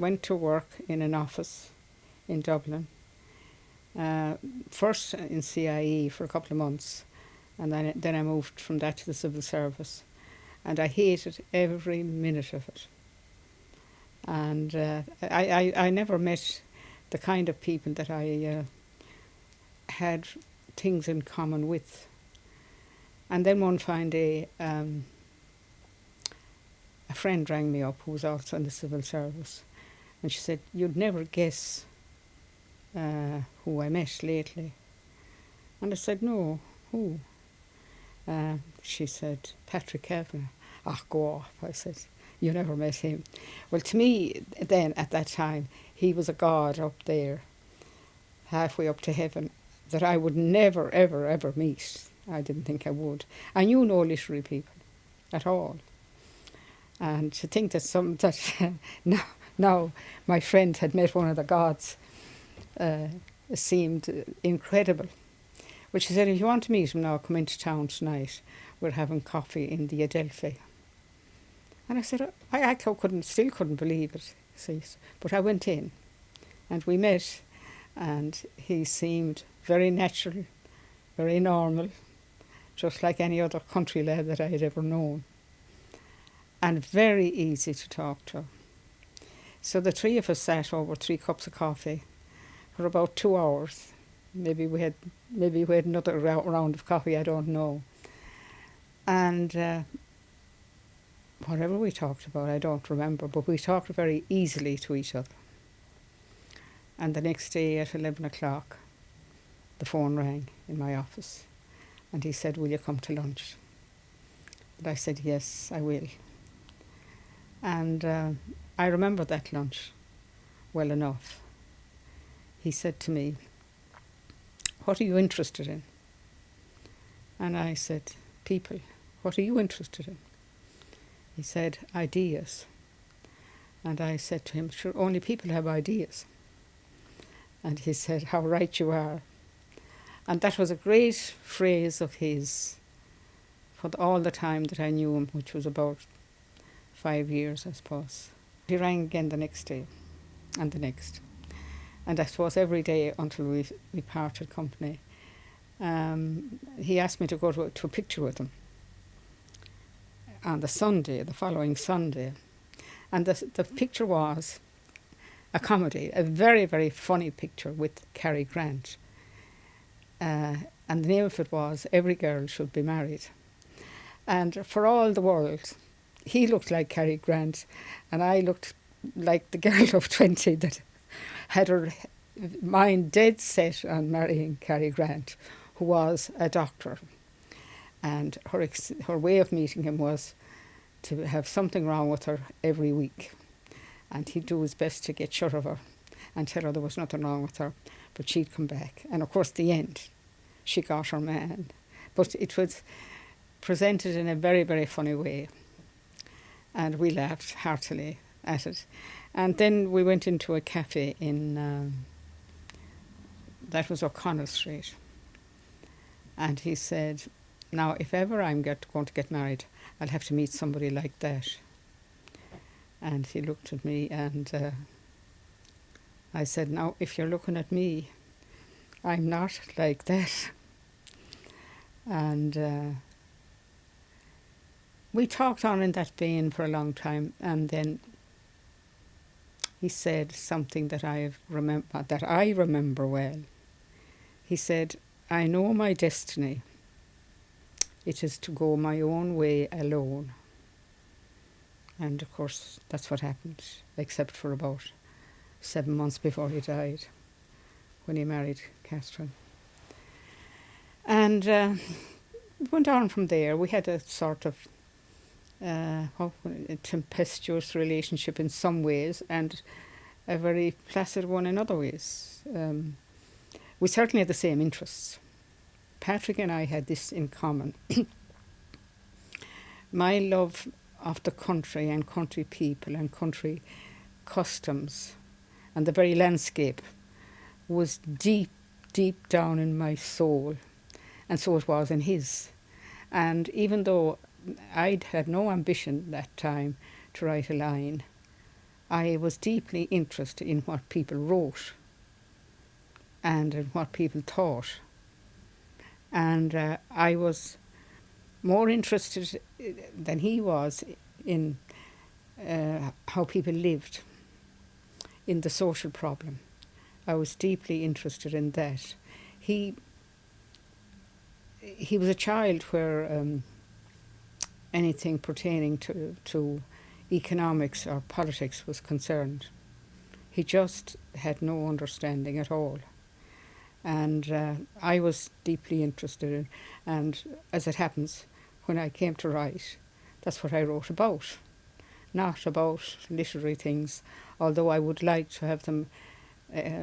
went to work in an office in Dublin, first in CIE for a couple of months, and then I moved from that to the civil service, and I hated every minute of it. And I never met the kind of people that I had things in common with. And then one fine day, a friend rang me up who was also in the civil service, and she said, "You'd never guess who I met lately." And I said, "No, who?" She said, "Patrick Kavanagh." "Ah, go off," I said. "You never met him." Well, to me then, at that time, he was a god up there, halfway up to heaven, that I would never, ever, ever meet. I didn't think I would. I knew no literary people at all. And to think that now my friend had met one of the gods seemed incredible. But she said, "If you want to meet him now, come into town tonight. We're having coffee in the Adelphi." And I said, I still couldn't believe it. See, but I went in, and we met, and he seemed very natural, very normal, just like any other country lad that I had ever known, and very easy to talk to. So the three of us sat over 3 cups of coffee for about 2 hours. Maybe we had another round of coffee, I don't know. And whatever we talked about, I don't remember, but we talked very easily to each other. And the next day at 11 o'clock, the phone rang in my office, and he said, "Will you come to lunch?" And I said, "Yes, I will." And I remember that lunch well enough. He said to me, "What are you interested in?" And I said, "People." "What are you interested in?" He said, "Ideas." And I said to him, "Sure, only people have ideas." And he said, "How right you are." And that was a great phrase of his for all the time that I knew him, which was about 5 years, I suppose. He rang again the next day, and the next. And I suppose every day until we parted company. He asked me to go to a picture with him on the following Sunday. And the picture was a comedy, a very, very funny picture with Cary Grant. And the name of it was "Every Girl Should Be Married." And for all the world, he looked like Cary Grant, and I looked like the girl of 20 that had her mind dead set on marrying Cary Grant, who was a doctor. And her way of meeting him was to have something wrong with her every week. And he'd do his best to get shut of her and tell her there was nothing wrong with her, but she'd come back. And of course, the end, she got her man. But it was presented in a very, very funny way. And we laughed heartily at it. And then we went into a cafe in, that was O'Connell Street. And he said, "Now, if ever I'm going to get married, I'll have to meet somebody like that." And he looked at me, and I said, "Now, if you're looking at me, I'm not like that." And we talked on in that vein for a long time, and then he said something that I remember well. He said, "I know my destiny. It is to go my own way alone." And of course, that's what happened, except for about 7 months before he died, when he married Catherine. And went on from there. We had a sort of a tempestuous relationship in some ways, and a very placid one in other ways. We certainly had the same interests. Patrick and I had this in common. My love of the country and country people and country customs and the very landscape was deep, deep down in my soul, and so it was in his. And even though I'd had no ambition that time to write a line I was deeply interested in what people wrote and in what people thought. And I was more interested than he was in how people lived, in the social problem. I was deeply interested in that. He was a child where anything pertaining to economics or politics was concerned. He just had no understanding at all. And I was deeply interested in, and as it happens, when I came to write, that's what I wrote about. Not about literary things, although I would like to have them,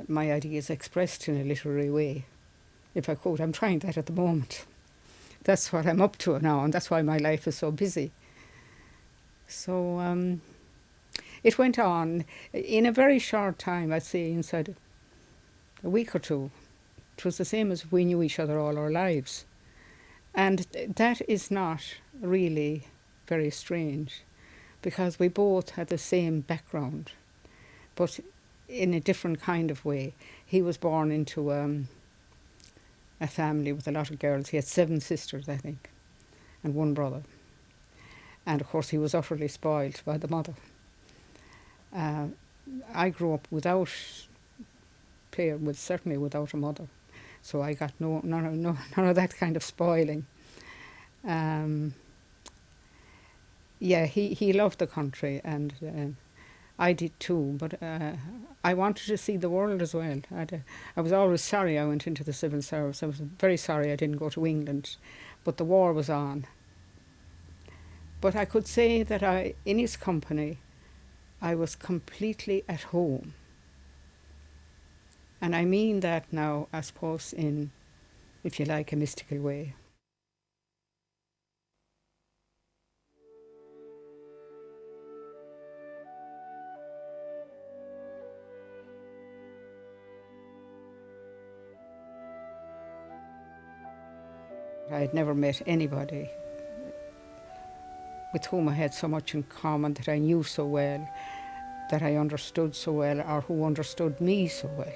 my ideas expressed in a literary way, if I could. I'm trying that at the moment. That's what I'm up to now, and that's why my life is so busy. So it went on. In a very short time, I'd say inside a week or two, it was the same as if we knew each other all our lives. And that is not really very strange, because we both had the same background, but in a different kind of way. He was born into a family with a lot of girls. He had 7 sisters, I think, and 1 brother. And of course he was utterly spoiled by the mother. I grew up certainly without a mother. So I got none of that kind of spoiling. He loved the country, and I did too, but I wanted to see the world as well. I was always sorry I went into the civil service. I was very sorry I didn't go to England, but the war was on. But I could say that in his company, I was completely at home. And I mean that now, I suppose, in, if you like, a mystical way. I had never met anybody with whom I had so much in common, that I knew so well, that I understood so well, or who understood me so well.